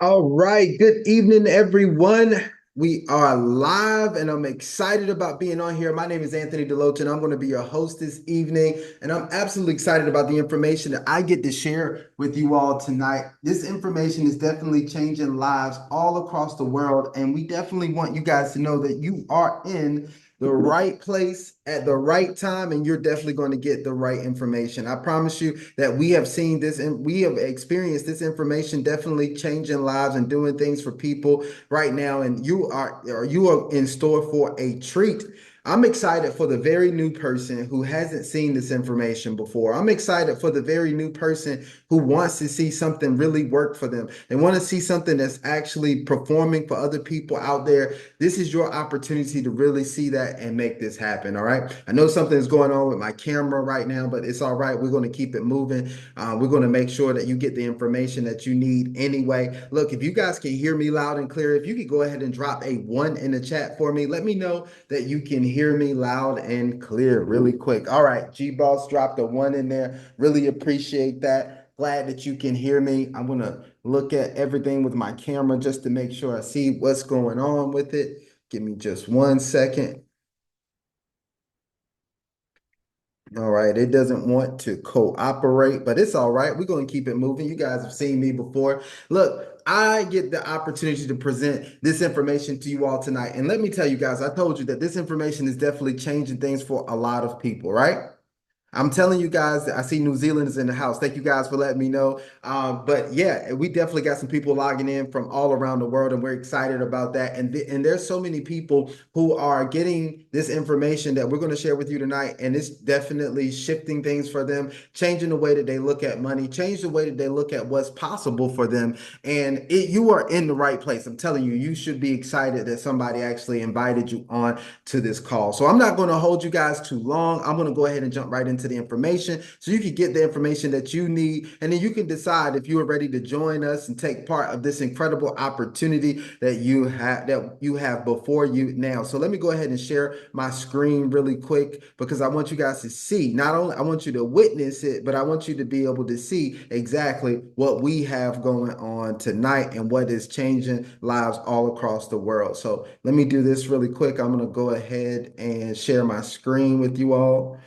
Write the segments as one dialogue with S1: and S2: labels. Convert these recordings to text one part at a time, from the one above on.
S1: All right, good evening, everyone. We are live and I'm excited about being on here. My name is Anthony Deloach and I'm going to be your host this evening. And I'm absolutely excited about the information that I get to share with you all tonight. This information is definitely changing lives all across the world. And we definitely want you guys to know that you are in the right place at the right time, and you're definitely going to get the right information. I promise you that we have seen this and we have experienced this information definitely changing lives and doing things for people right now. And you are in store for a treat. I'm excited for the very new person who hasn't seen this information before. I'm excited for the very new person who wants to see something really work for them. They want to see something that's actually performing for other people out there. This is your opportunity to really see that and make this happen. All right. I know something is going on with my camera right now, but it's all right. We're going to keep it moving. We're going to make sure that you get the information that you need anyway. Look, if you guys can hear me loud and clear, if you could go ahead and drop a one in the chat for me, let me know that you can hear me loud and clear really quick. All right. G Boss dropped a one in there. Really appreciate that. Glad that you can hear me. I'm going to look at everything with my camera just to make sure I see what's going on with it. Give me just 1 second. All right, it doesn't want to cooperate, but it's all right. We're going to keep it moving. You guys have seen me before. Look, I get the opportunity to present this information to you all tonight. And let me tell you guys, I told you that this information is definitely changing things for a lot of people, right? I'm telling you guys that I see New Zealand is in the house. Thank you guys for letting me know. But yeah, we definitely got some people logging in from all around the world, and we're excited about that. And there's so many people who are getting this information that we're going to share with you tonight, and it's definitely shifting things for them, changing the way that they look at money, change the way that they look at what's possible for them. And you are in the right place. I'm telling you, you should be excited that somebody actually invited you on to this call. So I'm not going to hold you guys too long. I'm going to go ahead and jump right into the information so you can get the information that you need. And then you can decide if you are ready to join us and take part of this incredible opportunity that you have before you now. So let me go ahead and share my screen really quick because I want you guys to see. Not only I want you to witness it, but I want you to be able to see exactly what we have going on tonight and what is changing lives all across the world. So let me do this really quick. I'm going to go ahead and share my screen with you all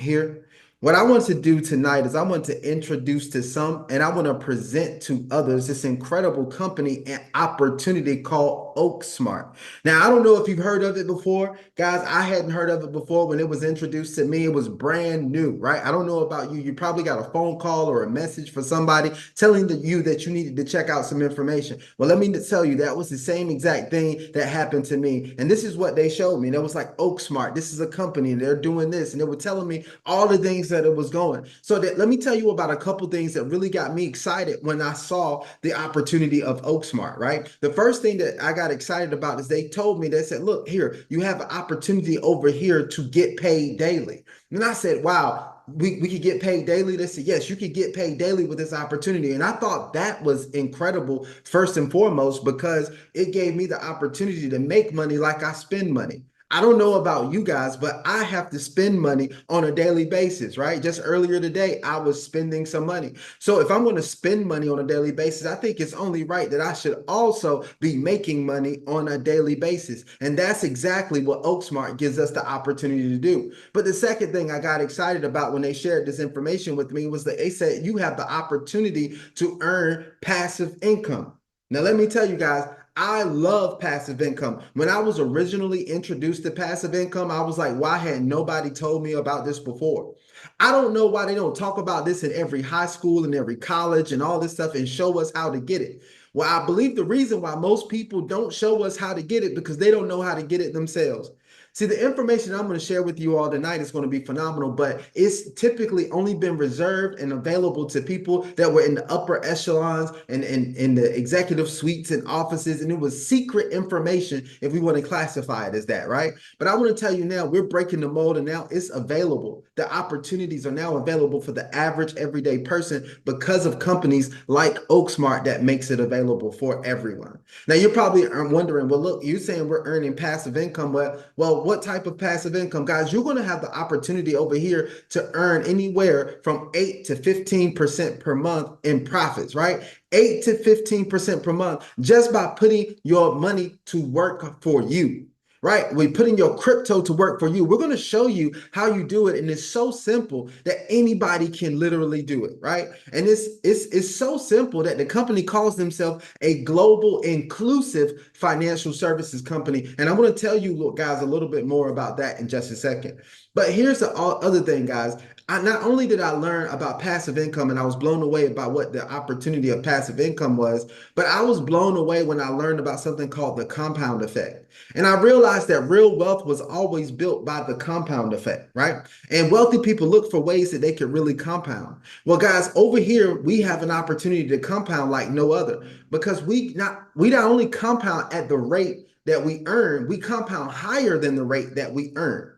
S1: here. What I want to do tonight is I want to introduce to some and I want to present to others this incredible company and opportunity called OakSmart. Now, I don't know if you've heard of it before. Guys, I hadn't heard of it before when it was introduced to me. It was brand new, right? I don't know about you. You probably got a phone call or a message for somebody telling you that you needed to check out some information. Well, let me tell you, that was the same exact thing that happened to me. And this is what they showed me. That was like OakSmart. This is a company and they're doing this. And they were telling me all the things that it was going. So let me tell you about a couple things that really got me excited when I saw the opportunity of OakSmart, right? The first thing that I got excited about is they told me, they said, look, here, you have an opportunity over here to get paid daily. And I said, wow, we could get paid daily. They said, yes, you could get paid daily with this opportunity. And I thought that was incredible, first and foremost, because it gave me the opportunity to make money like I spend money. I don't know about you guys, but I have to spend money on a daily basis, right? Just earlier today, I was spending some money. So if I'm going to spend money on a daily basis, I think it's only right that I should also be making money on a daily basis. And that's exactly what OakSmart gives us the opportunity to do. But the second thing I got excited about when they shared this information with me was that they said you have the opportunity to earn passive income. Now, let me tell you guys, I love passive income. When I was originally introduced to passive income, I was like, why had nobody told me about this before? I don't know why they don't talk about this in every high school and every college and all this stuff and show us how to get it. Well, I believe the reason why most people don't show us how to get it because they don't know how to get it themselves. See, the information I'm going to share with you all tonight is going to be phenomenal, but it's typically only been reserved and available to people that were in the upper echelons and in the executive suites and offices. And it was secret information if we want to classify it as that, right? But I want to tell you now, we're breaking the mold and now it's available. The opportunities are now available for the average everyday person because of companies like OakSmart that makes it available for everyone. Now, you're probably wondering, well, look, you're saying we're earning passive income. Well, what type of passive income? Guys, you're going to have the opportunity over here to earn anywhere from 8 to 15% per month in profits, right? 8 to 15% per month just by putting your money to work for you. Right? We're putting your crypto to work for you. We're going to show you how you do it. And it's so simple that anybody can literally do it. Right? And it's so simple that the company calls themselves a global inclusive financial services company. And I'm going to tell you guys a little bit more about that in just a second. But here's the other thing, guys. Not only did I learn about passive income and I was blown away by what the opportunity of passive income was, but I was blown away when I learned about something called the compound effect. And I realized that real wealth was always built by the compound effect, right? And wealthy people look for ways that they can really compound. Well, guys, over here, we have an opportunity to compound like no other because we not only compound at the rate that we earn, we compound higher than the rate that we earn.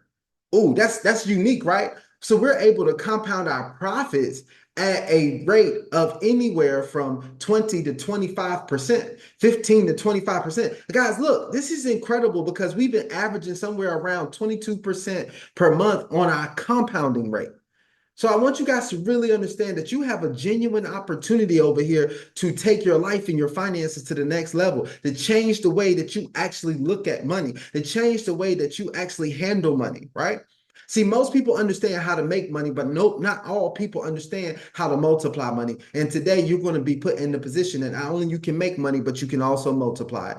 S1: Oh, that's unique, right? So we're able to compound our profits at a rate of anywhere from 20 to 25%, 15 to 25%. Guys, look, this is incredible because we've been averaging somewhere around 22% per month on our compounding rate. So I want you guys to really understand that you have a genuine opportunity over here to take your life and your finances to the next level, to change the way that you actually look at money, to change the way that you actually handle money, right? See, most people understand how to make money, but no, not all people understand how to multiply money. And today you're going to be put in the position that not only you can make money, but you can also multiply it.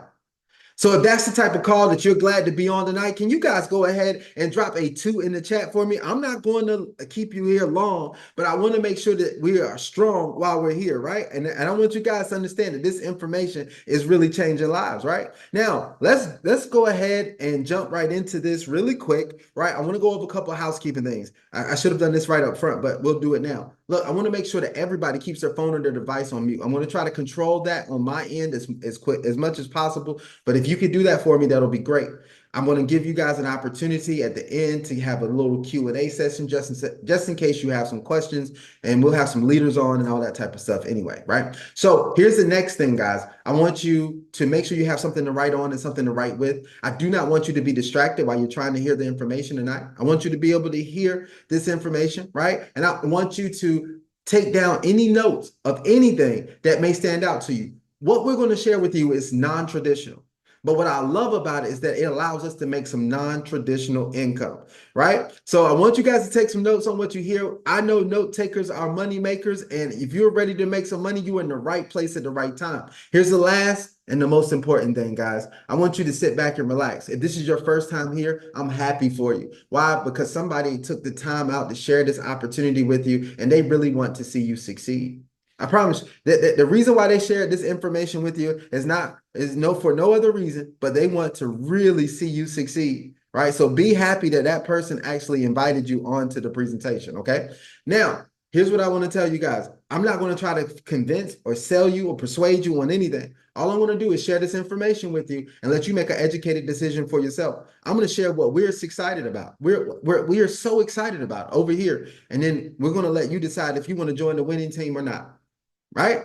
S1: So if that's the type of call that you're glad to be on tonight, can you guys go ahead and drop a 2 in the chat for me? I'm not going to keep you here long, but I want to make sure that we are strong while we're here, right? And I want you guys to understand that this information is really changing lives, right? Now, let's go ahead and jump right into this really quick, right? I want to go over a couple of housekeeping things. I should have done this right up front, but we'll do it now. Look, I want to make sure that everybody keeps their phone or their device on mute. I'm going to try to control that on my end as quick as much as possible. But if you could do that for me, that'll be great. I'm going to give you guys an opportunity at the end to have a little Q&A session just in case you have some questions, and we'll have some leaders on and all that type of stuff anyway, right? So here's the next thing, guys. I want you to make sure you have something to write on and something to write with. I do not want you to be distracted while you're trying to hear the information tonight. I want you to be able to hear this information, right? And I want you to take down any notes of anything that may stand out to you. What we're going to share with you is non-traditional. But what I love about it is that it allows us to make some non-traditional income, right? So I want you guys to take some notes on what you hear. I know note takers are money makers, and if you're ready to make some money, you're in the right place at the right time. Here's the last and the most important thing, guys. I want you to sit back and relax. If this is your first time here, I'm happy for you. Why? Because somebody took the time out to share this opportunity with you, and they really want to see you succeed. I promise that the reason why they shared this information with you is for no other reason, but they want to really see you succeed, right? So be happy that that person actually invited you onto the presentation, okay? Now, here's what I want to tell you guys. I'm not going to try to convince or sell you or persuade you on anything. All I want to do is share this information with you and let you make an educated decision for yourself. I'm going to share what we're excited about. We are so excited about over here. And then we're going to let you decide if you want to join the winning team or not. Right?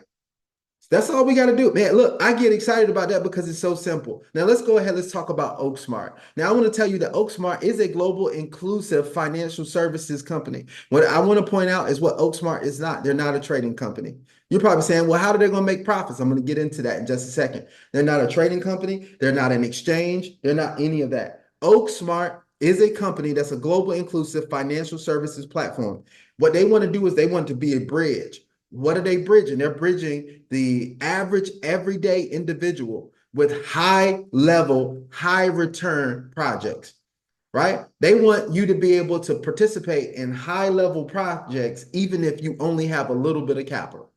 S1: That's all we got to do. Man, look, I get excited about that because it's so simple. Now, let's go ahead. Let's talk about OakSmart. Now, I want to tell you that OakSmart is a global inclusive financial services company. What I want to point out is what OakSmart is not. They're not a trading company. You're probably saying, well, how are they going to make profits? I'm going to get into that in just a second. They're not a trading company. They're not an exchange. They're not any of that. OakSmart is a company that's a global inclusive financial services platform. What they want to do is they want to be a bridge. What are they bridging? They're bridging the average everyday individual with high level, high return projects, right? They want you to be able to participate in high level projects, even if you only have a little bit of capital.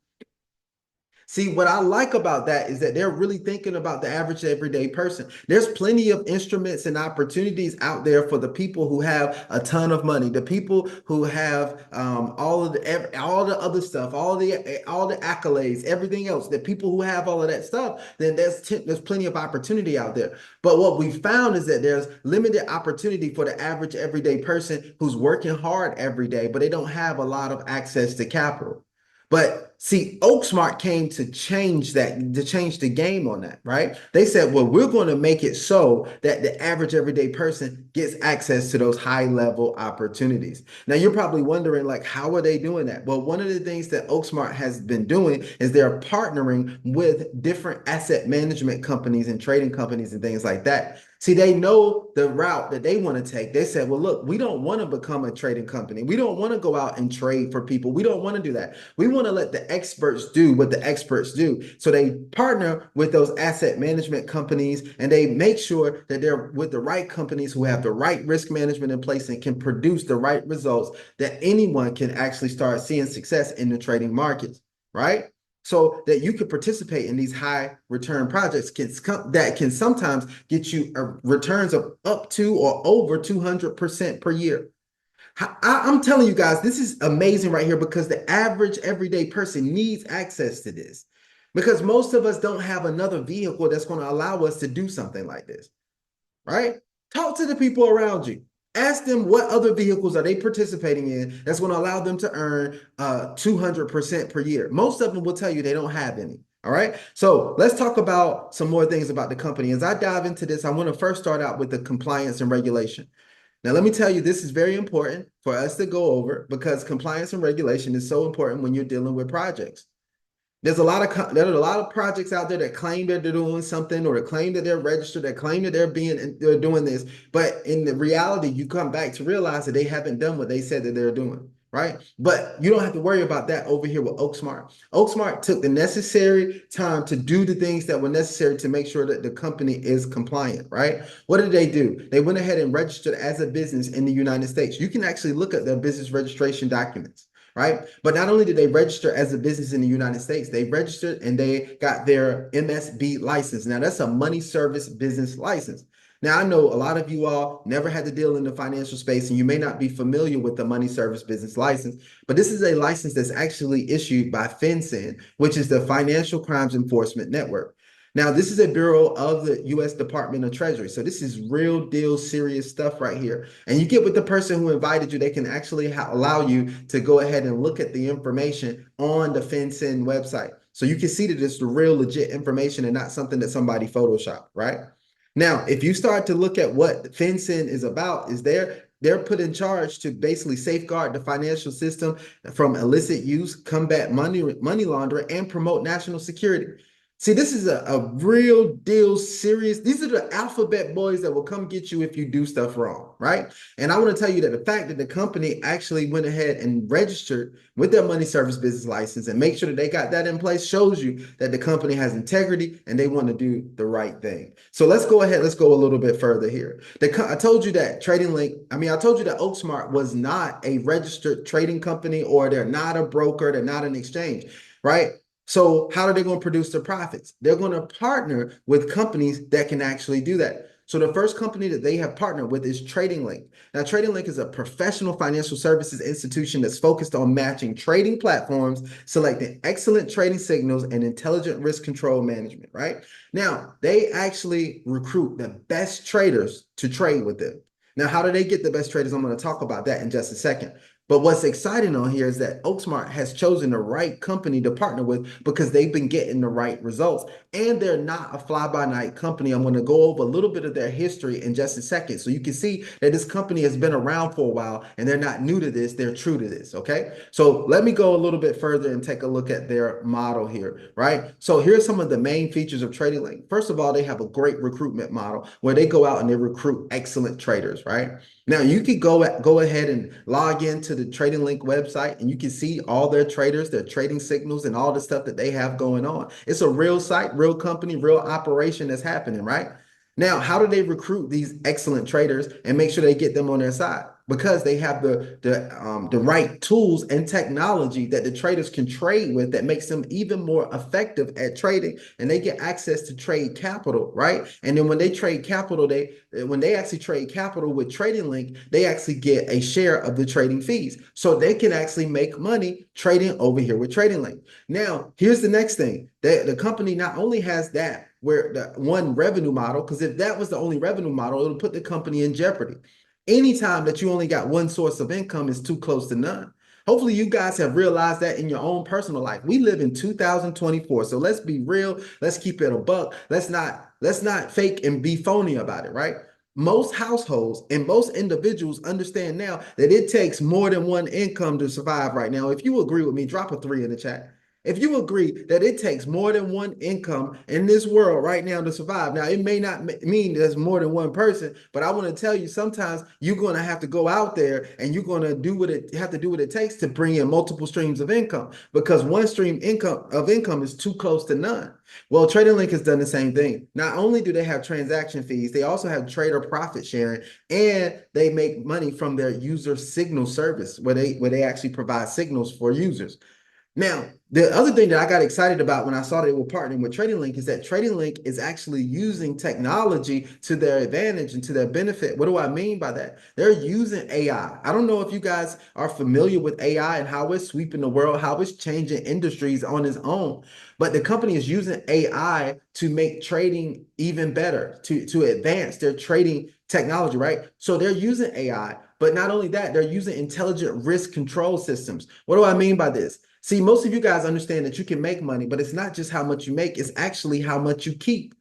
S1: See, what I like about that is that they're really thinking about the average everyday person. There's plenty of instruments and opportunities out there for the people who have a ton of money, the people who have all the other stuff, all the accolades, everything else. The people who have all of that stuff, then there's plenty of opportunity out there. But what we found is that there's limited opportunity for the average everyday person who's working hard every day, but they don't have a lot of access to capital. But See, OakSmart came to change that, to change the game on that, right? They said, well, we're going to make it so that the average everyday person gets access to those high level opportunities. Now, you're probably wondering, like, how are they doing that? Well, one of the things that OakSmart has been doing is they're partnering with different asset management companies and trading companies and things like that. See, they know the route that they want to take. They said, well, look, we don't want to become a trading company. We don't want to go out and trade for people. We don't want to do that. We want to let the experts do what the experts do. So they partner with those asset management companies and they make sure that they're with the right companies who have the right risk management in place and can produce the right results that anyone can actually start seeing success in the trading markets, right? So that you can participate in these high return projects that can sometimes get you returns of up to or over 200% per year. I'm telling you guys, this is amazing right here because the average everyday person needs access to this because most of us don't have another vehicle that's going to allow us to do something like this, right? Talk to the people around you. Ask them what other vehicles are they participating in that's going to allow them to earn 200% per year. Most of them will tell you they don't have any. All right. So let's talk about some more things about the company. As I dive into this, I want to first start out with the compliance and regulation. Now, let me tell you, this is very important for us to go over because compliance and regulation is so important when you're dealing with projects. There are a lot of projects out there that claim that they're doing something or that claim that they're registered, that claim that they're doing this, but in the reality, you come back to realize that they haven't done what they said that they're doing, right? But you don't have to worry about that over here with OakSmart. OakSmart took the necessary time to do the things that were necessary to make sure that the company is compliant, right? What did they do? They went ahead and registered as a business in the United States. You can actually look at their business registration documents, right? But not only did they register as a business in the United States, they registered and they got their MSB license. Now, that's a money service business license. Now, I know a lot of you all never had to deal in the financial space and you may not be familiar with the money service business license, but this is a license that's actually issued by FinCEN, which is the Financial Crimes Enforcement Network. Now, this is a bureau of the U.S. Department of Treasury. So this is real deal serious stuff right here. And you get with the person who invited you, they can actually allow you to go ahead and look at the information on the FinCEN website. So you can see that it's the real legit information and not something that somebody photoshopped, right? Now, if you start to look at what FinCEN is about, is they're put in charge to basically safeguard the financial system from illicit use, combat money laundering, and promote national security. See, this is a real deal serious. These are the alphabet boys that will come get you if you do stuff wrong, right? And I want to tell you that the fact that the company actually went ahead and registered with their money service business license and make sure that they got that in place shows you that the company has integrity and they want to do the right thing. So let's go ahead. Let's go a little bit further here. I told you that I told you that OakSmart was not a registered trading company or they're not a broker. They're not an exchange, right? So how are they going to produce their profits? They're going to partner with companies that can actually do that. So the first company that they have partnered with is Trading Link. Now, Trading Link is a professional financial services institution that's focused on matching trading platforms, selecting excellent trading signals, and intelligent risk control management, right? Now, they actually recruit the best traders to trade with them. Now, how do they get the best traders? I'm going to talk about that in just a second. But what's exciting on here is that OakSmart has chosen the right company to partner with because they've been getting the right results. And they're not a fly-by-night company. I'm going to go over a little bit of their history in just a second. So you can see that this company has been around for a while and they're not new to this. They're true to this. Okay. So let me go a little bit further and take a look at their model here, right? So here's some of the main features of Trading Link. First of all, they have a great recruitment model where they go out and they recruit excellent traders, right? Now you could go ahead and log into the Trading Link website and you can see all their traders, their trading signals, and all the stuff that they have going on. It's a real site, real company, real operation that's happening, right? Now, how do they recruit these excellent traders and make sure they get them on their side? Because they have the right tools and technology that the traders can trade with that makes them even more effective at trading, and they get access to trade capital, right? And then when they trade capital, when they actually trade capital with Trading Link, they actually get a share of the trading fees, so they can actually make money trading over here with Trading Link. Now, here's the next thing: the company not only has that where the one revenue model, because if that was the only revenue model, it'll put the company in jeopardy. Anytime that you only got one source of income is too close to none. Hopefully you guys have realized that in your own personal life. We live in 2024. So let's be real. Let's keep it a buck. Let's not fake and be phony about it, right? Most households and most individuals understand now that it takes more than one income to survive right now. If you agree with me, drop a 3 in the chat. If you agree that it takes more than one income in this world right now to survive, now it may not mean there's more than one person, but I want to tell you sometimes you're going to have to go out there and you're going to do what it have to do what it takes to bring in multiple streams of income because one stream of income is too close to none. Well, Trading Link has done the same thing. Not only do they have transaction fees, they also have trader profit sharing, and they make money from their user signal service where they actually provide signals for users. Now, the other thing that I got excited about when I saw they were partnering with Trading Link is that Trading Link is actually using technology to their advantage and to their benefit. What do I mean by that? They're using AI. I don't know if you guys are familiar with AI and how it's sweeping the world, how it's changing industries on its own. But the company is using AI to make trading even better, to advance their trading technology, right? So they're using AI, but not only that, they're using intelligent risk control systems. What do I mean by this? See, most of you guys understand that you can make money, but it's not just how much you make, it's actually how much you keep,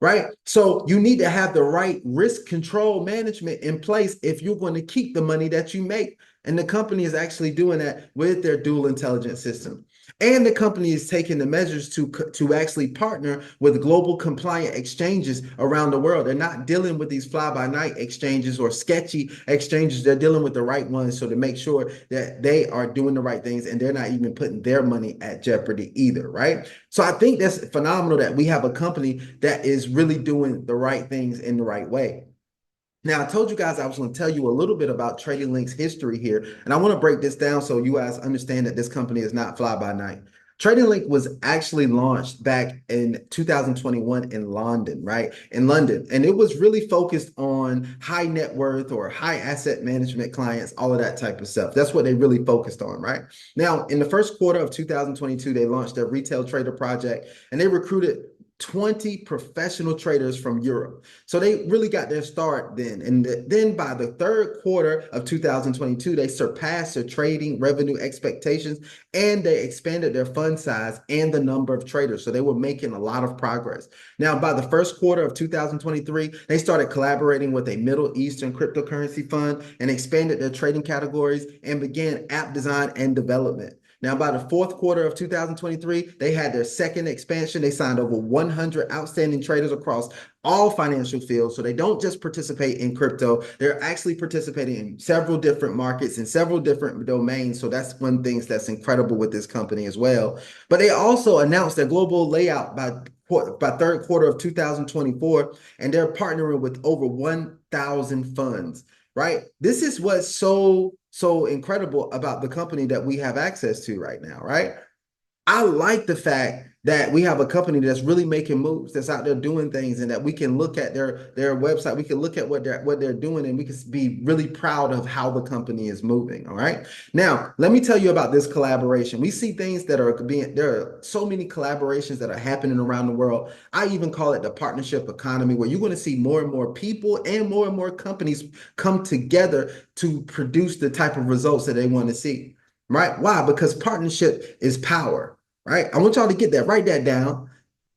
S1: right? So you need to have the right risk control management in place if you're going to keep the money that you make. And the company is actually doing that with their dual intelligence system. And the company is taking the measures to actually partner with global compliant exchanges around the world. They're not dealing with these fly-by-night exchanges or sketchy exchanges. They're dealing with the right ones so to make sure that they are doing the right things and they're not even putting their money at jeopardy either, right? So I think that's phenomenal that we have a company that is really doing the right things in the right way. Now, I told you guys I was going to tell you a little bit about Trading Link's history here, and I want to break this down so you guys understand that this company is not fly by night. Trading Link was actually launched back in 2021 in London, right? In London. And it was really focused on high net worth or high asset management clients, all of that type of stuff. That's what they really focused on, right? Now, in the first quarter of 2022, they launched their retail trader project and they recruited 20 professional traders from Europe. So they really got their start then. And then by the third quarter of 2022, they surpassed their trading revenue expectations and they expanded their fund size and the number of traders. So they were making a lot of progress. Now, by the first quarter of 2023, they started collaborating with a Middle Eastern cryptocurrency fund and expanded their trading categories and began app design and development. Now, by the fourth quarter of 2023, they had their second expansion. They signed over 100 outstanding traders across all financial fields. So they don't just participate in crypto, they're actually participating in several different markets and several different domains. So that's one thing that's incredible with this company as well. But they also announced their global layout by third quarter of 2024, and they're partnering with over 1,000 funds, right? This is what's so incredible about the company that we have access to right now, right? I like the fact that we have a company that's really making moves, that's out there doing things, and that we can look at their website, we can look at what they're doing, and we can be really proud of how the company is moving. All right. Now, let me tell you about this collaboration. We see things that are there are so many collaborations that are happening around the world. I even call it the partnership economy, where you're going to see more and more people and more companies come together to produce the type of results that they want to see. Right? Why? Because partnership is power. Right. I want y'all to get that. Write that down.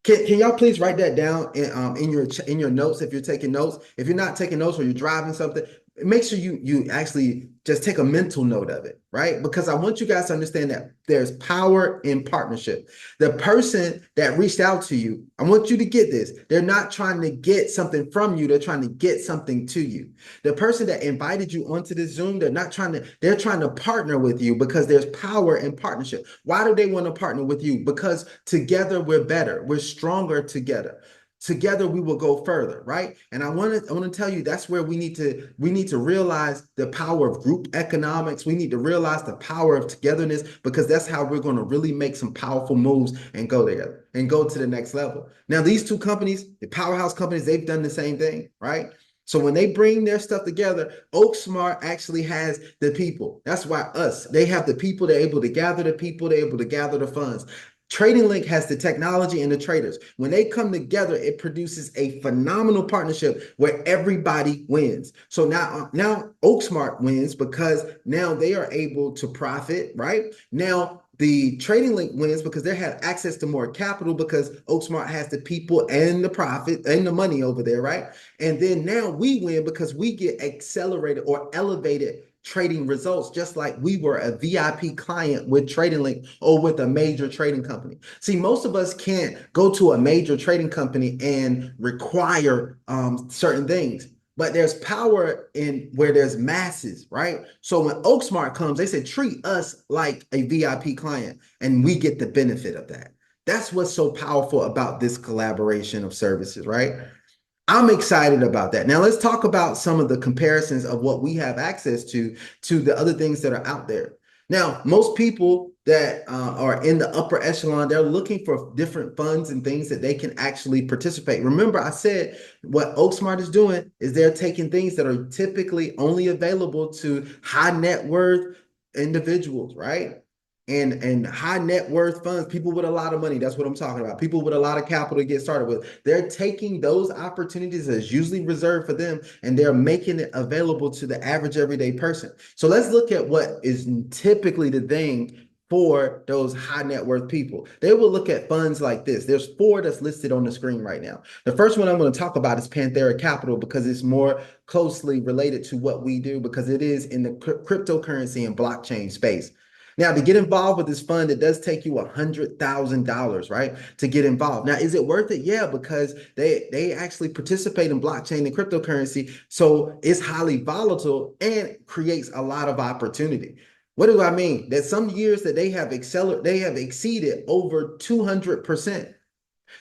S1: Can y'all please write that down in your notes if you're taking notes? If you're not taking notes or you're driving something, make sure you actually just take a mental note of it, right? Because I want you guys to understand that there's power in partnership. The person that reached out to you, I want you to get this. They're not trying to get something from you. They're trying to get something to you. The person that invited you onto this Zoom, they're trying to partner with you because there's power in partnership. Why do they want to partner with you? Because together we're better. We're stronger together. Together we will go further, right? And I want to tell you that's where we need to realize the power of group economics. We need to realize the power of togetherness because that's how we're going to really make some powerful moves and go together and go to the next level. Now, these two companies, the powerhouse companies, they've done the same thing, right? So when they bring their stuff together, OakSmart actually has the people. That's why they have the people, they're able to gather the people, they're able to gather the funds. Trading Link has the technology and the traders. When they come together, it produces a phenomenal partnership where everybody wins. So now OakSmart wins because now they are able to profit, right? Now the Trading Link wins because they have access to more capital because OakSmart has the people and the profit and the money over there, right? And then now we win because we get accelerated or elevated trading results, just like we were a VIP client with Trading Link or with a major trading company. See, most of us can't go to a major trading company and require certain things. But there's power in where there's masses, right? So when OakSmart comes, they say treat us like a VIP client, and we get the benefit of that. That's what's so powerful about this collaboration of services, right? I'm excited about that. Now let's talk about some of the comparisons of what we have access to the other things that are out there. Now, most people that are in the upper echelon, they're looking for different funds and things that they can actually participate. Remember, I said what OakSmart is doing is they're taking things that are typically only available to high net worth individuals, right? And high net worth funds, people with a lot of money. That's what I'm talking about. People with a lot of capital to get started with. They're taking those opportunities that's usually reserved for them and they're making it available to the average everyday person. So let's look at what is typically the thing for those high net worth people. They will look at funds like this. There's four that's listed on the screen right now. The first one I'm going to talk about is Panthera Capital because it's more closely related to what we do because it is in the cryptocurrency and blockchain space. Now, to get involved with this fund, it does take you $100,000, right? To get involved. Now, is it worth it? Yeah, because they actually participate in blockchain and cryptocurrency. So it's highly volatile and creates a lot of opportunity. What do I mean? That some years that they have exceeded over 200%.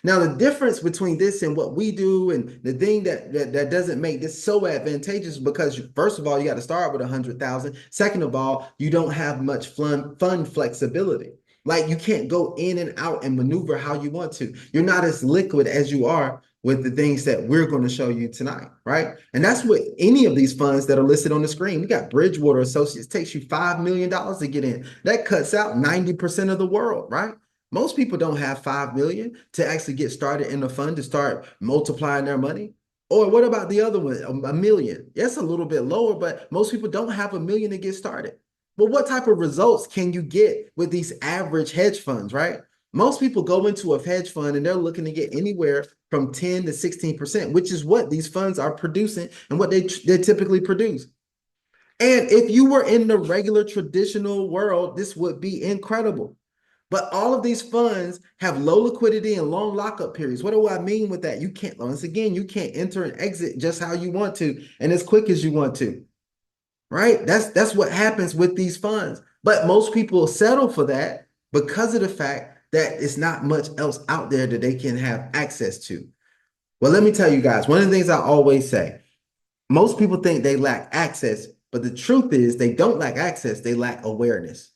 S1: Now, the difference between this and what we do and the thing that doesn't make this so advantageous because first of all, you got to start with 100,000. Second of all, you don't have much fund flexibility. Like you can't go in and out and maneuver how you want to. You're not as liquid as you are with the things that we're going to show you tonight, right? And that's what any of these funds that are listed on the screen. We got Bridgewater Associates takes you $5 million to get in. That cuts out 90% of the world, right? Most people don't have 5 million to actually get started in a fund to start multiplying their money. Or what about the other one, a million? Yes, a little bit lower, but most people don't have a million to get started. But what type of results can you get with these average hedge funds, right? Most people go into a hedge fund and they're looking to get anywhere from 10 to 16%, which is what these funds are producing and what they typically produce. And if you were in the regular traditional world, this would be incredible. But all of these funds have low liquidity and long lockup periods. What do I mean with that? You can't, once again, you can't enter and exit just how you want to and as quick as you want to, right? That's what happens with these funds. But most people settle for that because of the fact that it's not much else out there that they can have access to. Well, let me tell you guys, one of the things I always say, most people think they lack access, but the truth is they don't lack access, they lack awareness.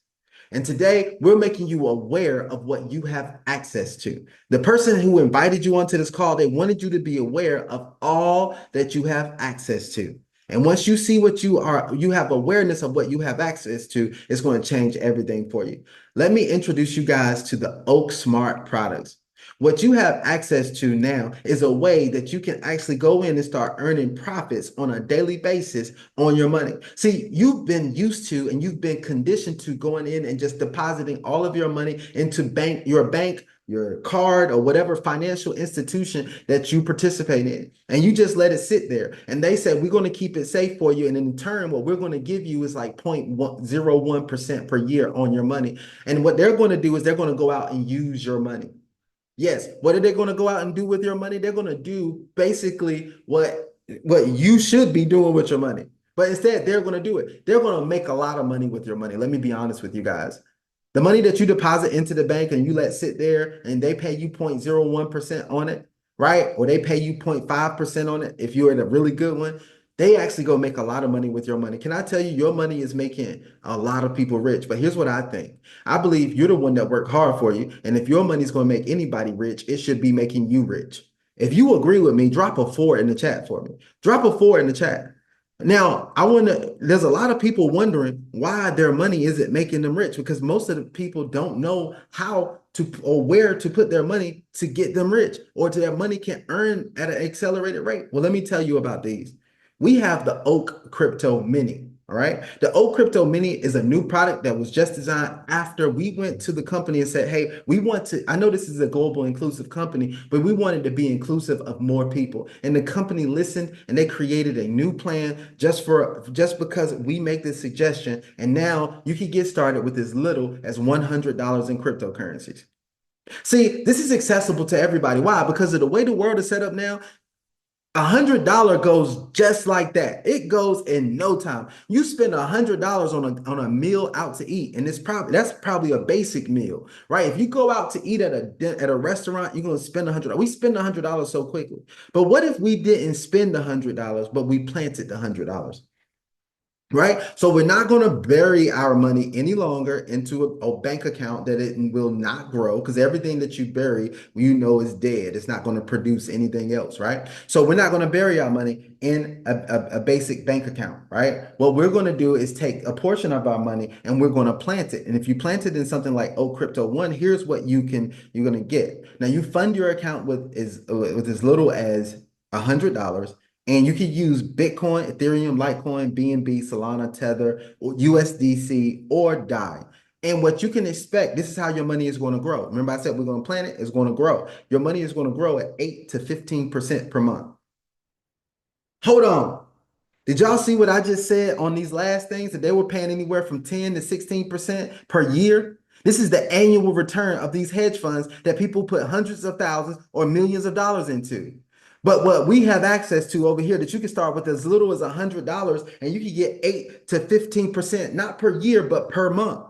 S1: And today we're making you aware of what you have access to. The person who invited you onto this call, they wanted you to be aware of all that you have access to. And once you see what you have awareness of what you have access to, it's going to change everything for you. Let me introduce you guys to the OakSmart products. What you have access to now is a way that you can actually go in and start earning profits on a daily basis on your money. See, you've been used to and you've been conditioned to going in and just depositing all of your money into your bank, your card, or whatever financial institution that you participate in. And you just let it sit there. And they said, we're going to keep it safe for you. And in turn, what we're going to give you is like 0.01% per year on your money. And what they're going to do is they're going to go out and use your money. Yes. What are they going to go out and do with your money? They're going to do basically what you should be doing with your money. But instead, they're going to do it. They're going to make a lot of money with your money. Let me be honest with you guys. The money that you deposit into the bank and you let sit there and they pay you 0.01% on it, right? Or they pay you 0.5% on it if you're in a really good one. They actually go make a lot of money with your money. Can I tell you, your money is making a lot of people rich. But here's what I think. I believe you're the one that worked hard for you. And if your money is going to make anybody rich, it should be making you rich. If you agree with me, drop a 4 in the chat for me. Drop a 4 in the chat. Now, there's a lot of people wondering why their money isn't making them rich because most of the people don't know how to or where to put their money to get them rich or to their money can earn at an accelerated rate. Well, let me tell you about these. We have the Oak Crypto Mini. All right. The Oak Crypto Mini is a new product that was just designed after we went to the company and said, hey, we want to, I know this is a global inclusive company, but we wanted to be inclusive of more people. And the company listened and they created a new plan just because we make this suggestion. And now you can get started with as little as $100 in cryptocurrencies. See, this is accessible to everybody. Why? Because of the way the world is set up now, $100 goes just like that. It goes in no time. You spend $100 on a meal out to eat, and that's probably a basic meal, right? If you go out to eat at a restaurant, you're gonna spend $100. We spend $100 so quickly. But what if we didn't spend $100, but we planted the $100? Right? So we're not going to bury our money any longer into a bank account that it will not grow because everything that you bury, is dead. It's not going to produce anything else, right? So we're not going to bury our money in a basic bank account, right? What we're going to do is take a portion of our money and we're going to plant it. And if you plant it in something like Oh Crypto One, here's what you're going to get. Now you fund your account with as little as $100. And you can use Bitcoin, Ethereum, Litecoin, BNB, Solana, Tether, or USDC, or DAI. And what you can expect, this is how your money is going to grow. Remember, I said we're going to plan it, it's going to grow. Your money is going to grow at 8 to 15% per month. Hold on. Did y'all see what I just said on these last things that they were paying anywhere from 10 to 16% per year? This is the annual return of these hedge funds that people put hundreds of thousands or millions of dollars into. But what we have access to over here that you can start with as little as $100 and you can get 8 to 15%, not per year, but per month.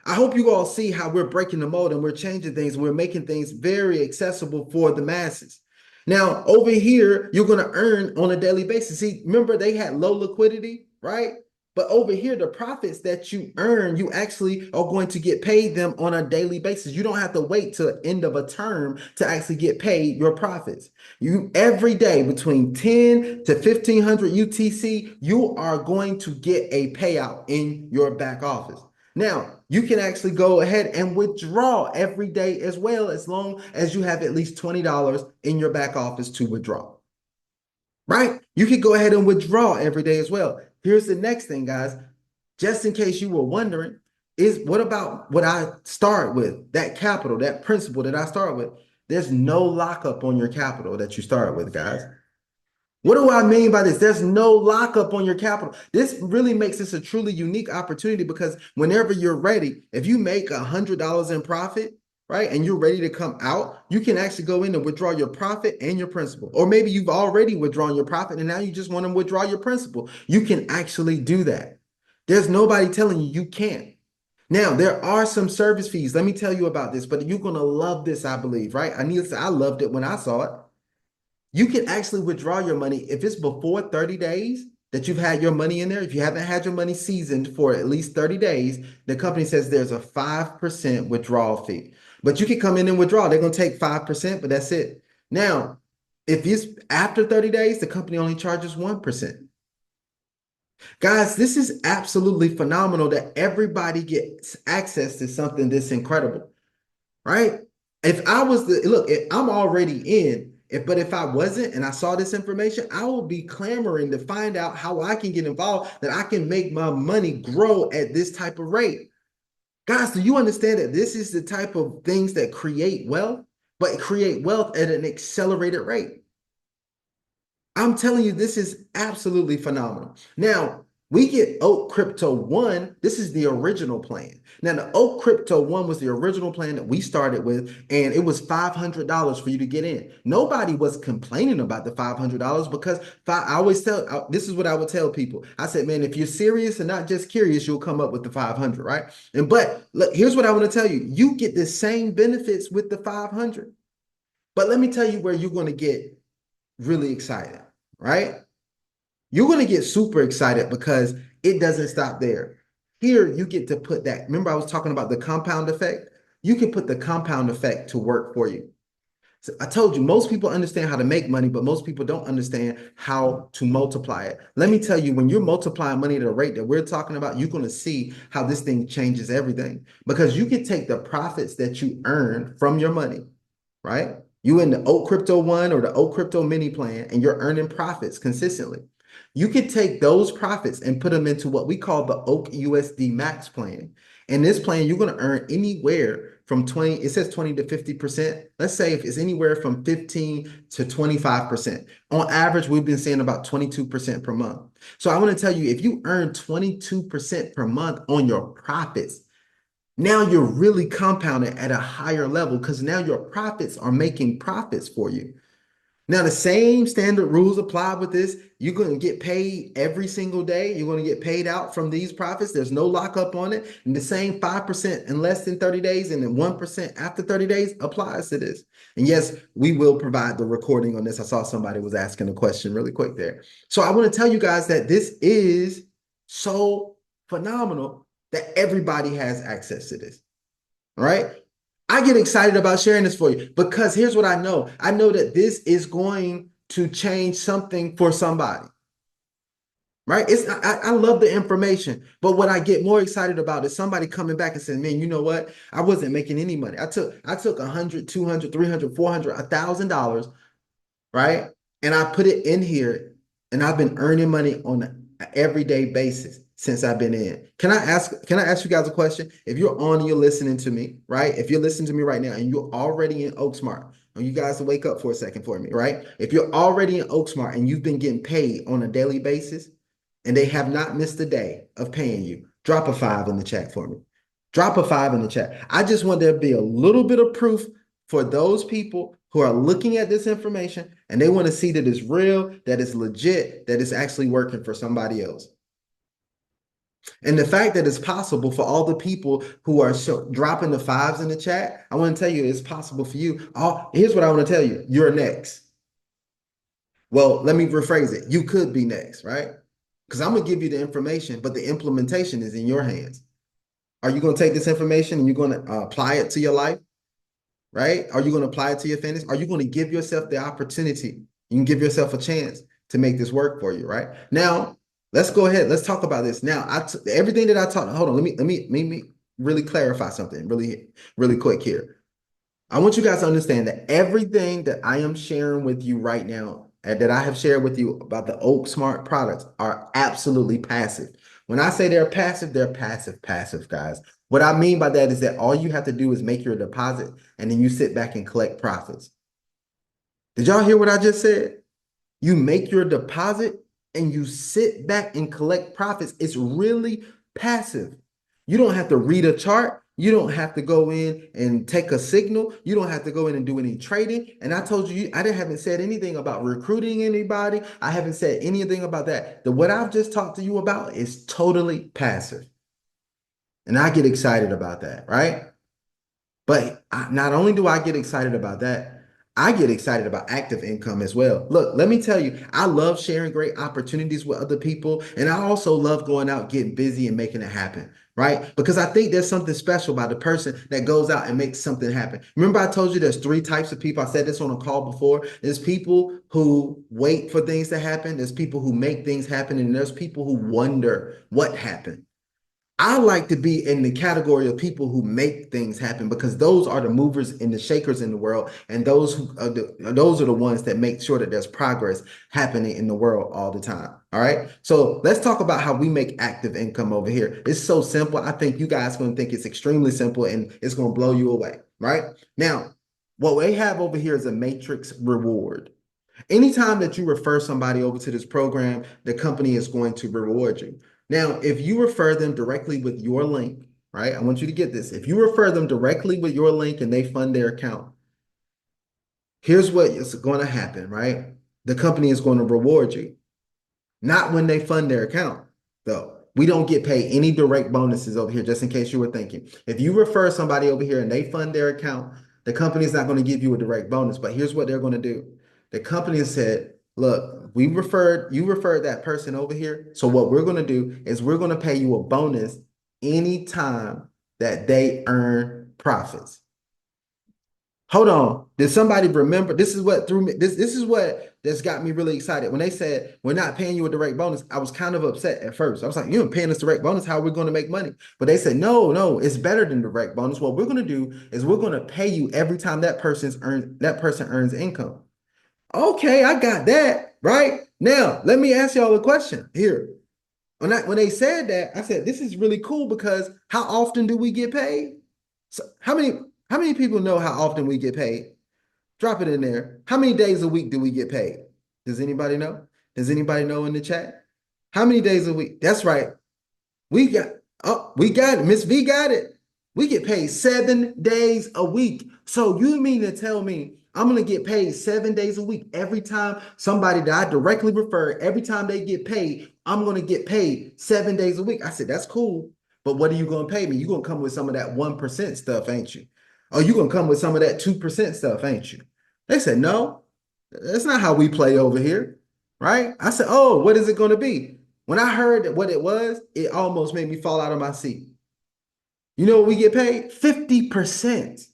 S1: I hope you all see how we're breaking the mold and we're changing things. We're making things very accessible for the masses. Now, over here, you're going to earn on a daily basis. See, remember they had low liquidity, right? But over here, the profits that you earn, you actually are going to get paid them on a daily basis. You don't have to wait till the end of a term to actually get paid your profits. You every day between 10 to 1500 UTC, you are going to get a payout in your back office. Now, you can actually go ahead and withdraw every day as well, as long as you have at least $20 in your back office to withdraw. Right? You can go ahead and withdraw every day as well. Here's the next thing, guys. Just in case you were wondering, is what about what I start with? That capital, that principal that I start with. There's no lockup on your capital that you start with, guys. What do I mean by this? There's no lockup on your capital. This really makes this a truly unique opportunity because whenever you're ready, if you make $100 in profit, right, and you're ready to come out, you can actually go in and withdraw your profit and your principal. Or maybe you've already withdrawn your profit and now you just want to withdraw your principal. You can actually do that. There's nobody telling you you can't. Now, there are some service fees. Let me tell you about this, but you're going to love this, I believe, right? I loved it when I saw it. You can actually withdraw your money if it's before 30 days that you've had your money in there. If you haven't had your money seasoned for at least 30 days, the company says there's a 5% withdrawal fee. But you can come in and withdraw. They're going to take 5%, but that's it. Now, if it's after 30 days, the company only charges 1%. Guys, this is absolutely phenomenal that everybody gets access to something this incredible, right? If I was if I'm already in, if I wasn't and I saw this information, I would be clamoring to find out how I can get involved, that I can make my money grow at this type of rate. Guys, do you understand that this is the type of things that create wealth, but create wealth at an accelerated rate? I'm telling you, this is absolutely phenomenal. Now, we get Oak Crypto One. This is the original plan. Now, the Oak Crypto One was the original plan that we started with, and it was $500 for you to get in. Nobody was complaining about the $500 because this is what I would tell people. I said, man, if you're serious and not just curious, you'll come up with the 500, right? But look, here's what I want to tell you. You get the same benefits with the 500. But let me tell you where you're going to get really excited, right? You're going to get super excited because it doesn't stop there. Here, you get to put that. Remember, I was talking about the compound effect? You can put the compound effect to work for you. So I told you, most people understand how to make money, but most people don't understand how to multiply it. Let me tell you, when you're multiplying money at a rate that we're talking about, you're going to see how this thing changes everything. Because you can take the profits that you earn from your money, right? You in the Oak Crypto One or the Oak Crypto Mini plan, and you're earning profits consistently. You could take those profits and put them into what we call the Oak USD Max plan. In this plan, you're going to earn anywhere from 20, it says 20 to 50%. Let's say if it's anywhere from 15 to 25%. On average, we've been seeing about 22% per month. So I want to tell you, if you earn 22% per month on your profits, now you're really compounding at a higher level because now your profits are making profits for you. Now, the same standard rules apply with this. You're going to get paid every single day. You're going to get paid out from these profits. There's no lockup on it. And the same 5% in less than 30 days and then 1% after 30 days applies to this. And yes, we will provide the recording on this. I saw somebody was asking a question really quick there. So I want to tell you guys that this is so phenomenal that everybody has access to this. All right. I get excited about sharing this for you because here's what I know. I know that this is going to change something for somebody. Right? I love the information, but what I get more excited about is somebody coming back and saying, man, you know what? I wasn't making any money. I took 100, 200, 300, 400, $1,000, right? And I put it in here and I've been earning money on an everyday basis since I've been in. Can I ask you guys a question? If you're on and you're listening to me, right? If you're listening to me right now and you're already in OakSmart, I want you guys to wake up for a second for me, right? If you're already in OakSmart and you've been getting paid on a daily basis and they have not missed a day of paying you, drop a 5 in the chat for me. Drop a 5 in the chat. I just want there to be a little bit of proof for those people who are looking at this information and they want to see that it's real, that it's legit, that it's actually working for somebody else. And the fact that it's possible for all the people who are dropping the 5s in the chat, I want to tell you it's possible for you. Here's what I want to tell you. You're next. Well, let me rephrase it. You could be next, right? Because I'm going to give you the information, but the implementation is in your hands. Are you going to take this information and you're going to apply it to your life? Right? Are you going to apply it to your fitness? Are you going to give yourself the opportunity? You can give yourself a chance to make this work for you, right? Now, let's go ahead. Let's talk about this. Now, everything that I taught, hold on, let me really clarify something really quick here. I want you guys to understand that everything that I am sharing with you right now and that I have shared with you about the OakSmart products are absolutely passive. When I say they're passive, guys. What I mean by that is that all you have to do is make your deposit and then you sit back and collect profits. Did y'all hear what I just said? You make your deposit and you sit back and collect profits. It's really passive. You don't have to read a chart. You don't have to go in and take a signal. You don't have to go in and do any trading. And I told you, haven't said anything about recruiting anybody. I haven't said anything about that. What I've just talked to you about is totally passive. And I get excited about that, right? But not only do I get excited about that, I get excited about active income as well. Look, let me tell you, I love sharing great opportunities with other people. And I also love going out, getting busy and making it happen, right? Because I think there's something special about the person that goes out and makes something happen. Remember, I told you there's 3 types of people. I said this on a call before. There's people who wait for things to happen. There's people who make things happen. And there's people who wonder what happened. I like to be in the category of people who make things happen because those are the movers and the shakers in the world, and those are the ones that make sure that there's progress happening in the world all the time. All right. So let's talk about how we make active income over here. It's so simple. I think you guys are going to think it's extremely simple and it's going to blow you away. Right now, what we have over here is a matrix reward. Anytime that you refer somebody over to this program, the company is going to reward you. Now, if you refer them directly with your link, right? I want you to get this. If you refer them directly with your link and they fund their account, here's what is going to happen, right? The company is going to reward you. Not when they fund their account, though. We don't get paid any direct bonuses over here, just in case you were thinking. If you refer somebody over here and they fund their account, the company is not going to give you a direct bonus. But here's what they're going to do. The company has said, look, you referred that person over here. So what we're going to do is we're going to pay you a bonus anytime that they earn profits. Hold on. Did somebody remember? This is what threw me. This is what that's got me really excited. When they said we're not paying you a direct bonus, I was kind of upset at first. I was like, you're paying us direct bonus. How are we going to make money? But they said, no, no, it's better than direct bonus. What we're going to do is we're going to pay you every time that person earns income. Okay, I got that. Right. Now, let me ask y'all a question here. When they said that, I said, this is really cool because how often do we get paid? So how many people know how often we get paid? Drop it in there. How many days a week do we get paid? Does anybody know? Does anybody know in the chat? How many days a week? That's right. We got we got it. Miss V got it. We get paid 7 days a week. So you mean to tell me I'm gonna get paid 7 days a week every time somebody that I directly refer, every time they get paid, I'm gonna get paid 7 days a week. I said, that's cool. But what are you gonna pay me? You're gonna come with some of that 1% stuff, ain't you? Or you gonna come with some of that 2% stuff, ain't you? They said, no, that's not how we play over here. Right? I said, oh, what is it gonna be? When I heard what it was, it almost made me fall out of my seat. You know what we get paid? 50%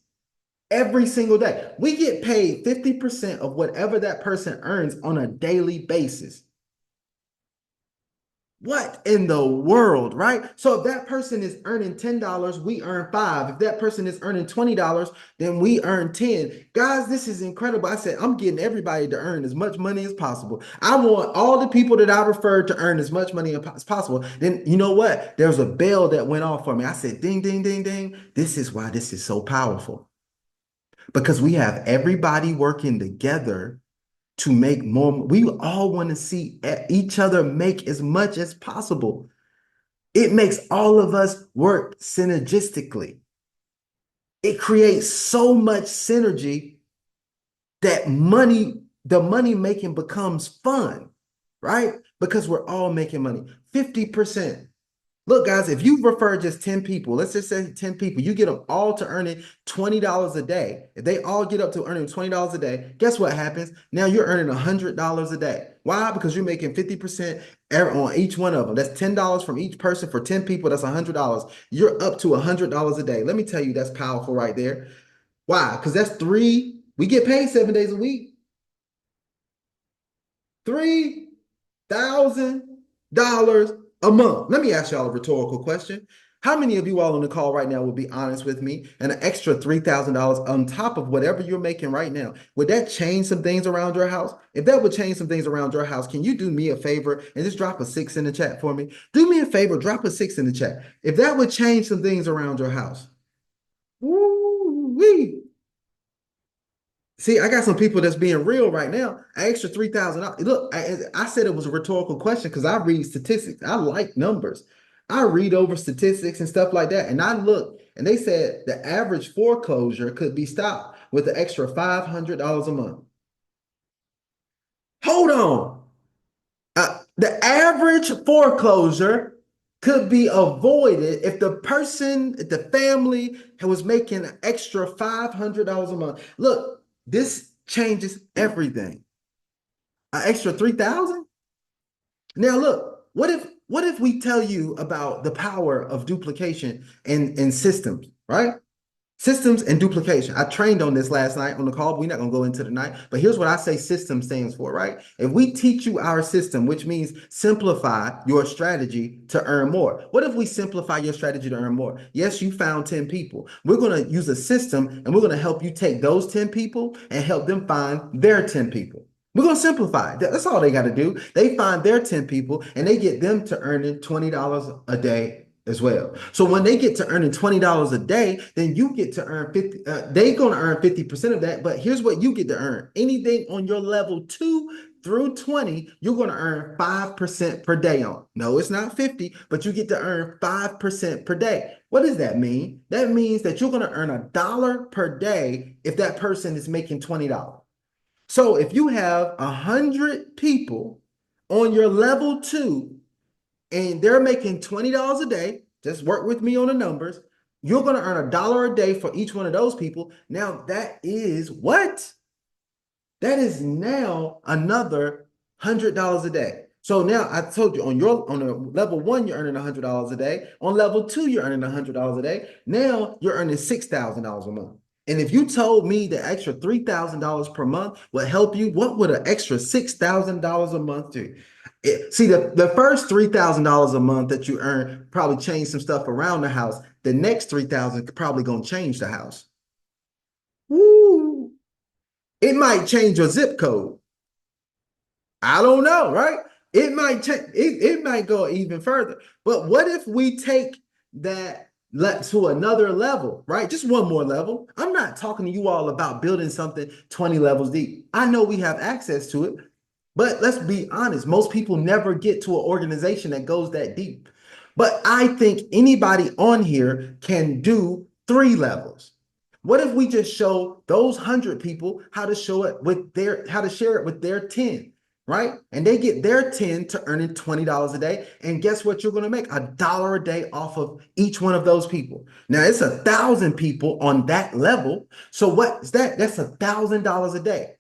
S1: every single day. We get paid 50% of whatever that person earns on a daily basis. What in the world, right? So if that person is earning $10, we earn 5. If that person is earning $20, then we earn 10. Guys, this is incredible. I said, I'm getting everybody to earn as much money as possible. I want all the people that I refer to earn as much money as possible. Then you know what? There's a bell that went off for me. I said, ding, ding, ding, ding. This is why this is so powerful. Because we have everybody working together to make more. We all want to see each other make as much as possible. It makes all of us work synergistically. It creates so much synergy that the money making becomes fun, right? Because we're all making money. 50%. Look, guys, if you refer just 10 people, let's just say 10 people, you get them all to earning $20 a day. If they all get up to earning $20 a day, guess what happens? Now you're earning $100 a day. Why? Because you're making 50% on each one of them. That's $10 from each person for 10 people. That's $100. You're up to $100 a day. Let me tell you, that's powerful right there. Why? Because that's we get paid 7 days a week. $3,000 a month. Let me ask y'all a rhetorical question. How many of you all on the call right now will be honest with me? And an extra $3,000 on top of whatever you're making right now, would that change some things around your house? If that would change some things around your house, can you do me a favor and just drop a 6 in the chat for me? Do me a favor, drop a 6 in the chat. If that would change some things around your house. Woo-wee. See, I got some people that's being real right now. An extra $3,000. Look, I said it was a rhetorical question because I read statistics. I like numbers. I read over statistics and stuff like that. And I look, and they said the average foreclosure could be stopped with an extra $500 a month. Hold on. The average foreclosure could be avoided if the family was making an extra $500 a month. Look, this changes everything. An extra 3,000? Now look, what if we tell you about the power of duplication in systems, right? Systems and duplication. I trained on this last night on the call, but we're not going to go into tonight. But here's what I say system stands for, right? If we teach you our system, which means simplify your strategy to earn more. What if we simplify your strategy to earn more? Yes, you found 10 people. We're going to use a system and we're going to help you take those 10 people and help them find their 10 people. We're going to simplify it. That's all they got to do. They find their 10 people and they get them to earning $20 a day as well. So when they get to earning $20 a day, then you get to earn 50. They're going to earn 50% of that. But here's what you get to earn. Anything on your level 2 through 20, you're going to earn 5% per day on. No, it's not 50, but you get to earn 5% per day. What does that mean? That means that you're going to earn $1 per day if that person is making $20. So if you have 100 people on your level 2 and they're making $20 a day, just work with me on the numbers. You're going to earn $1 a day for each one of those people. Now that is what? That is now another $100 a day. So now I told you on a level 1, you're earning $100 a day. On level 2, you're earning $100 a day. Now you're earning $6,000 a month. And if you told me the extra $3,000 per month would help you, what would an extra $6,000 a month do? See, the first $3,000 a month that you earn probably change some stuff around the house. The next 3,000 probably gonna change the house. Woo! It might change your zip code. I don't know, right? It might change, it might go even further. But what if we take that to another level, right? Just one more level. I'm not talking to you all about building something 20 levels deep. I know we have access to it, but let's be honest, most people never get to an organization that goes that deep. But I think anybody on here can do 3 levels. What if we just show those 100 people how to show it with how to share it with their 10, right? And they get their 10 to earning $20 a day. And guess what? You're going to make $1 a day off of each one of those people. Now it's 1,000 people on that level. So what's that? That's $1,000 a day.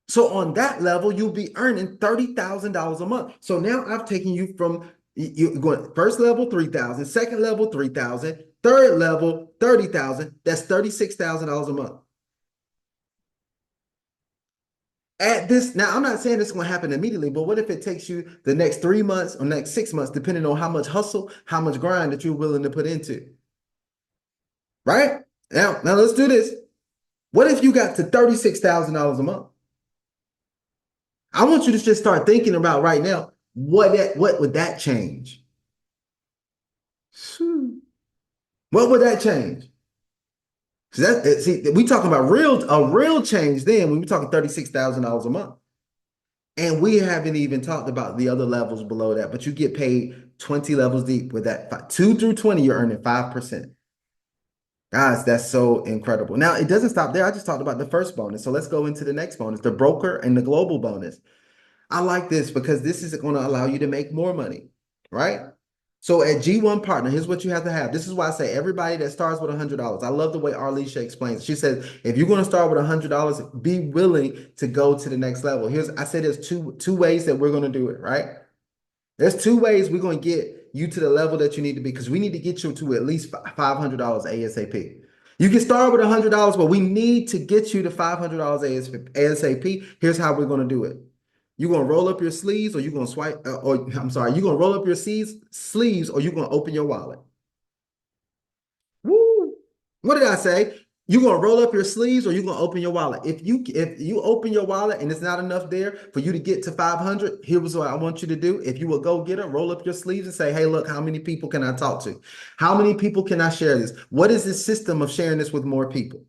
S1: So on that level, you'll be earning $30,000 a month. So now I've taken you from you going first level 3,000, second level 3,000, third level 30,000. That's $36,000 a month. At this now, I'm not saying this is going to happen immediately, but what if it takes you the next 3 months or next 6 months, depending on how much hustle, how much grind that you're willing to put into, right? Now let's do this. What if you got to $36,000 a month? I want you to just start thinking about right now, what would that change? What would that change? See, we talking about a real change then when we're talking $36,000 a month. And we haven't even talked about the other levels below that, but you get paid 20 levels deep with that 2 through 20, you're earning 5%. Guys, that's so incredible. Now, it doesn't stop there. I just talked about the first bonus. So let's go into the next bonus, the broker and the global bonus. I like this because this is going to allow you to make more money, right? So at G1 Partner, here's what you have to have. This is why I say everybody that starts with $100. I love the way Arlisha explains. She says, if you're going to start with $100, be willing to go to the next level. I said there's two ways that we're going to do it, right? There's 2 ways we're going to get you to the level that you need to be because we need to get you to at least $500 ASAP. You can start with $100, but we need to get you to $500 ASAP. Here's how we're going to do it. You're gonna roll up your sleeves, or you're gonna swipe, or I'm sorry, you're gonna roll up your sleeves, or you're gonna open your wallet. Woo! What did I say? You're gonna roll up your sleeves, or you're gonna open your wallet. If you open your wallet and it's not enough there for you to get to 500, here's what I want you to do. If you will go get it, roll up your sleeves and say, hey, look, how many people can I talk to? How many people can I share this? What is this system of sharing this with more people?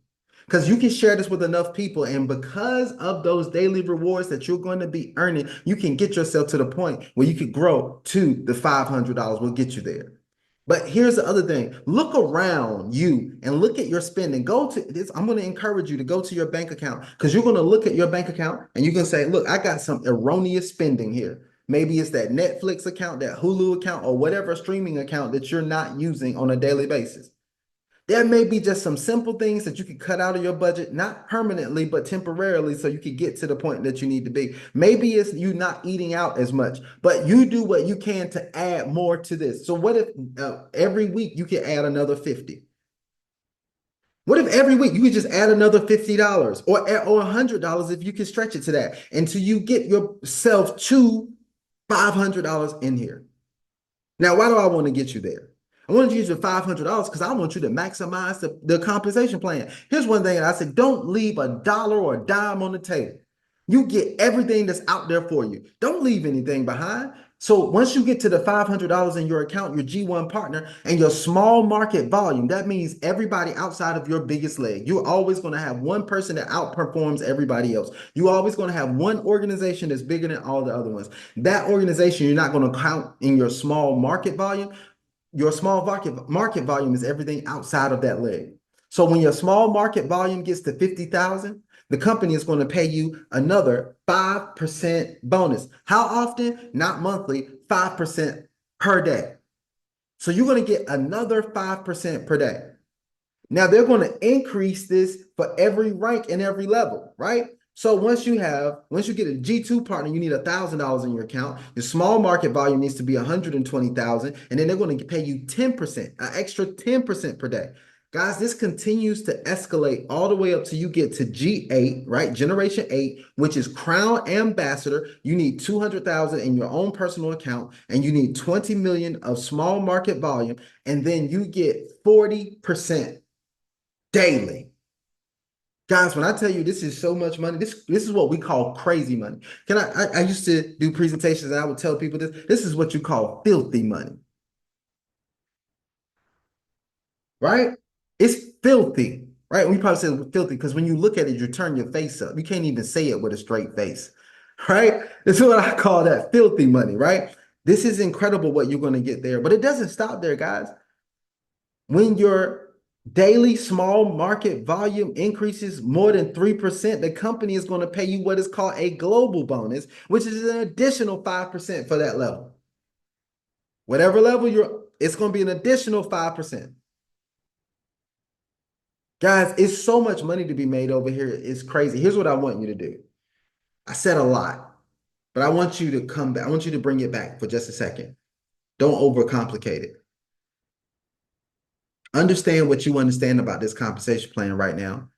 S1: Because you can share this with enough people, and because of those daily rewards that you're going to be earning, you can get yourself to the point where you could grow to the $500. We'll get you there. But here's the other thing. Look around you and look at your spending. Go to this. I'm going to encourage you to go to your bank account because you're going to look at your bank account and you can say, look, I got some erroneous spending here. Maybe it's that Netflix account, that Hulu account, or whatever streaming account that you're not using on a daily basis. There may be just some simple things that you can cut out of your budget, not permanently, but temporarily, so you can get to the point that you need to be. Maybe it's you not eating out as much, but you do what you can to add more to this. So what if every week you can add another 50? What if every week you could just add another $50 or $100 if you can stretch it to that until you get yourself to $500 in here? Now, why do I want to get you there? I want to use your $500 because I want you to maximize the compensation plan. Here's one thing I said, don't leave a dollar or a dime on the table. You get everything that's out there for you. Don't leave anything behind. So once you get to the $500 in your account, your G1 partner, and your small market volume, that means everybody outside of your biggest leg. You're always going to have one person that outperforms everybody else. You're always going to have one organization that's bigger than all the other ones. That organization, you're not going to count in your small market volume. Your small market volume is everything outside of that leg. So when your small market volume gets to 50,000, the company is going to pay you another 5% bonus. How often? Not monthly, 5% per day. So you're going to get another 5% per day. Now they're going to increase this for every rank and every level, right? So once you get a G2 partner, you need $1,000 in your account. Your small market volume needs to be 120,000, and then they're going to pay you 10%, an extra 10% per day. Guys, this continues to escalate all the way up till you get to G8, right? Generation 8, which is Crown Ambassador. You need 200,000 in your own personal account, and you need 20 million of small market volume, and then you get 40% daily. Guys, when I tell you this is so much money, this is what we call crazy money. I used to do presentations and I would tell people this is what you call filthy money, right? It's filthy, right? We probably say filthy because when you look at it, you turn your face up. You can't even say it with a straight face, right? This is what I call that filthy money, right? This is incredible what you're going to get there, but it doesn't stop there, guys. When your daily small market volume increases more than 3%, the company is going to pay you what is called a global bonus, which is an additional 5% for that level. Whatever level it's going to be an additional 5%. Guys, it's so much money to be made over here. It's crazy. Here's what I want you to do. I said a lot, but I want you to come back. I want you to bring it back for just a second. Don't overcomplicate it. Understand what you understand about this compensation plan right now.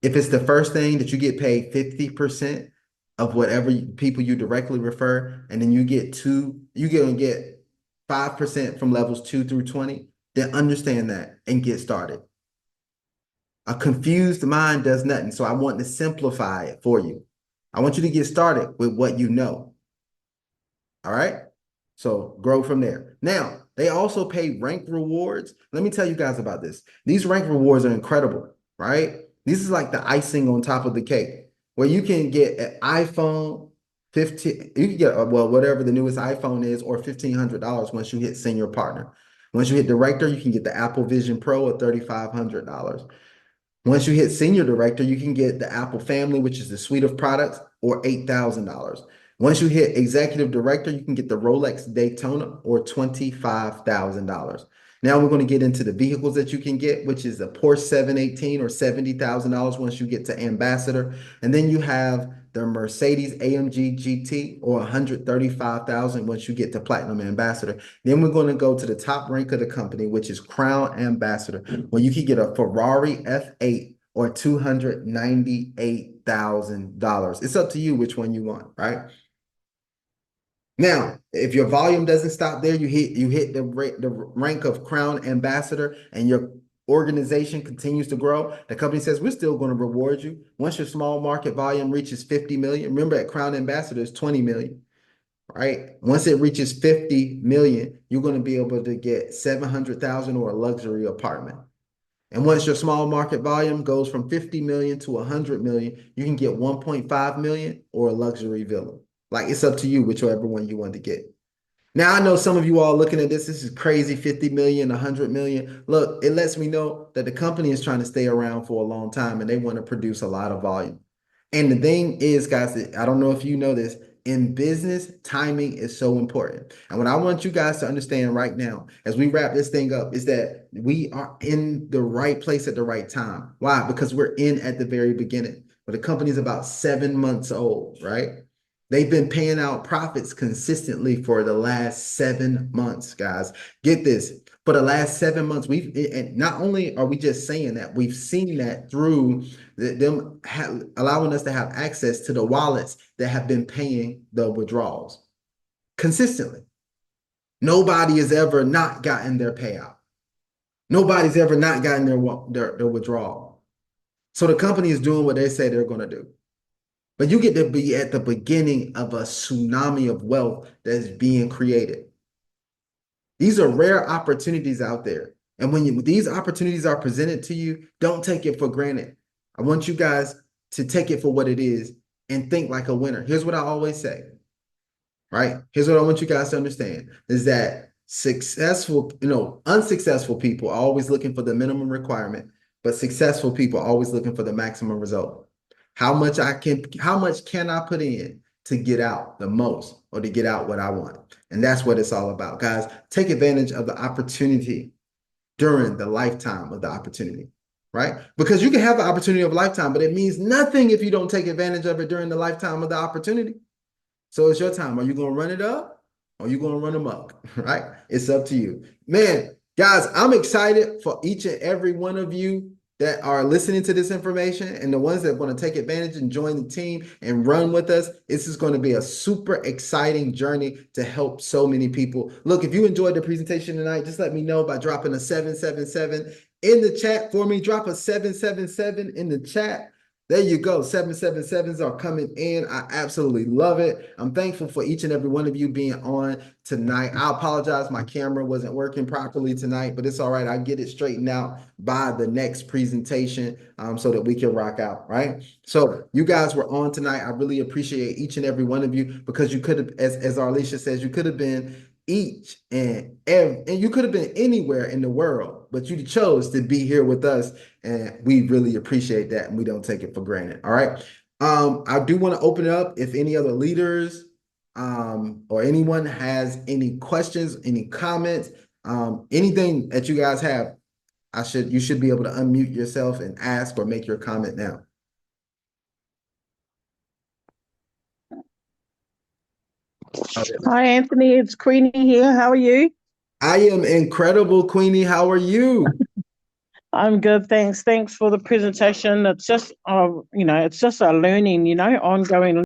S1: If it's the first thing that you get paid 50% of whatever people you directly refer, and then you're gonna get 5% from levels 2 through 20, then understand that and get started. A confused mind does nothing. So I want to simplify it for you. I want you to get started with what you know. All right. So grow from there. Now, they also pay rank rewards. Let me tell you guys about this. These rank rewards are incredible, right? This is like the icing on top of the cake, where you can get an iPhone 15, you can get, well, whatever the newest iPhone is, or $1,500 once you hit senior partner. Once you hit director, you can get the Apple Vision Pro at $3,500. Once you hit senior director, you can get the Apple family, which is the suite of products, or $8,000. Once you hit executive director, you can get the Rolex Daytona or $25,000. Now we're going to get into the vehicles that you can get, which is a Porsche 718 or $70,000 once you get to ambassador. And then you have the Mercedes AMG GT or $135,000 once you get to platinum ambassador. Then we're going to go to the top rank of the company, which is crown ambassador, where you can get a Ferrari F8 or $298,000. It's up to you which one you want, right? Now, if your volume doesn't stop there, you hit the rank of crown ambassador and your organization continues to grow. The company says, we're still going to reward you. Once your small market volume reaches 50 million, remember at crown ambassador is 20 million, right? Once it reaches 50 million, you're going to be able to get 700,000 or a luxury apartment. And once your small market volume goes from 50 million to 100 million, you can get 1.5 million or a luxury villa. Like it's up to you, whichever one you want to get. Now, I know some of you all looking at this is crazy, 50 million, 100 million. Look, it lets me know that the company is trying to stay around for a long time and they want to produce a lot of volume. And the thing is, guys, I don't know if you know this, in business, timing is so important. And what I want you guys to understand right now, as we wrap this thing up, is that we are in the right place at the right time. Why? Because we're in at the very beginning. But the company is about 7 months old, right? They've been paying out profits consistently for the last 7 months, guys. Get this. For the last 7 months, and not only are we just saying that, we've seen that through them allowing us to have access to the wallets that have been paying the withdrawals consistently. Nobody has ever not gotten their payout. Nobody's ever not gotten their withdrawal. So the company is doing what they say they're going to do. But you get to be at the beginning of a tsunami of wealth that's being created. These are rare opportunities out there. And when these opportunities are presented to you, don't take it for granted. I want you guys to take it for what it is and think like a winner. Here's what I always say, right? Here's what I want you guys to understand is that unsuccessful people are always looking for the minimum requirement, but successful people are always looking for the maximum result. How much can I put in to get out the most or to get out what I want? And that's what it's all about. Guys, take advantage of the opportunity during the lifetime of the opportunity, right? Because you can have the opportunity of a lifetime, but it means nothing if you don't take advantage of it during the lifetime of the opportunity. So it's your time. Are you going to run it up or are you going to run amok, right? It's up to you. Man, Guys, I'm excited for each and every one of you that are listening to this information and the ones that want to take advantage and join the team and run with us. This is going to be a super exciting journey to help so many people. Look, if you enjoyed the presentation tonight, just let me know by dropping a 777 in the chat for me. Drop a 777 in the chat. There you go. 777s are coming in. I absolutely love it. I'm thankful for each and every one of you being on tonight. I apologize. My camera wasn't working properly tonight, but it's all right. I get it straightened out by the next presentation so that we can rock out, right? So you guys were on tonight. I really appreciate each and every one of you because you could have, as Arlisha says, you could have been each and every, and you could have been anywhere in the world, but you chose to be here with us, and we really appreciate that, and we don't take it for granted. All right. I do want to open it up if any other leaders or anyone has any questions, any comments, anything that you guys have. You should be able to unmute yourself and ask or make your comment now.
S2: Hi, Anthony. It's Queenie here. How are you?
S1: I am incredible, Queenie. How are you?
S2: I'm good, thanks. Thanks for the presentation. It's just, it's just a learning, ongoing